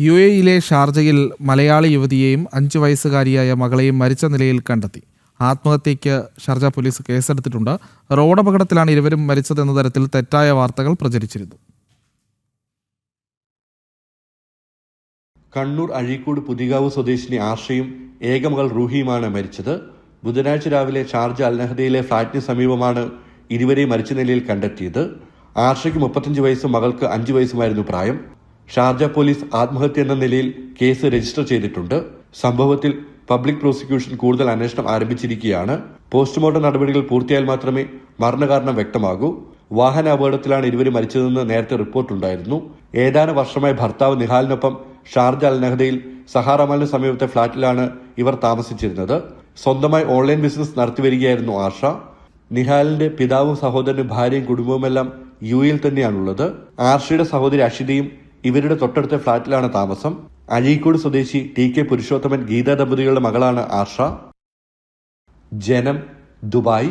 UAE ഷാർജയിൽ മലയാളി യുവതിയെയും 5 വയസ്സുകാരിയായ മകളെയും മരിച്ച നിലയിൽ കണ്ടെത്തി. ആത്മഹത്യയ്ക്ക് ഷാർജ പോലീസ് കേസെടുത്തിട്ടുണ്ട്. റോഡപകടത്തിലാണ് ഇരുവരും മരിച്ചതെന്ന തരത്തിൽ തെറ്റായ വാർത്തകൾ പ്രചരിച്ചിരുന്നു. കണ്ണൂർ അഴീക്കോട് പുതികാവ് സ്വദേശിനി ആർഷയും ഏകമകൾ റൂഹിയുമാണ് മരിച്ചത്. ബുധനാഴ്ച രാവിലെ ഷാർജ അൽനഹദയിലെ ഫ്ളാറ്റിന് സമീപമാണ് ഇരുവരെയും മരിച്ച നിലയിൽ കണ്ടെത്തിയത്. ആർഷയ്ക്ക് 35 വയസ്സും മകൾക്ക് 5 വയസ്സുമായിരുന്നു പ്രായം. ഷാർജ പോലീസ് ആത്മഹത്യ എന്ന നിലയിൽ കേസ് രജിസ്റ്റർ ചെയ്തിട്ടുണ്ട്. സംഭവത്തിൽ പബ്ലിക് പ്രോസിക്യൂഷൻ കൂടുതൽ അന്വേഷണം ആരംഭിച്ചിരിക്കുകയാണ്. പോസ്റ്റ്മോർട്ടം നടപടികൾ പൂർത്തിയായാൽ മാത്രമേ മരണകാരണം വ്യക്തമാകൂ. വാഹന അപകടത്തിലാണ് ഇരുവരും മരിച്ചതെന്ന് നേരത്തെ റിപ്പോർട്ടുണ്ടായിരുന്നു. ഏതാനും വർഷമായി ഭർത്താവ് നിഹാലിനൊപ്പം ഷാർജ അൽനഹദയിൽ സഹാറമലിന് സമീപത്തെ ഫ്ളാറ്റിലാണ് ഇവർ താമസിച്ചിരുന്നത്. സ്വന്തമായി ഓൺലൈൻ ബിസിനസ് നടത്തിവരികയായിരുന്നു ആർഷ. നിഹാലിന്റെ പിതാവും സഹോദരനും ഭാര്യയും കുടുംബവുമെല്ലാം UAE തന്നെയാണുള്ളത്. ആർഷയുടെ സഹോദരി അഷിതയും ഇവരുടെ തൊട്ടടുത്ത ഫ്ളാറ്റിലാണ് താമസം. അഴീക്കോട് സ്വദേശി TK പുരുഷോത്തമൻ ഗീത ദമ്പതികളുടെ മകളാണ് ആർഷ. ജനം, ദുബായ്.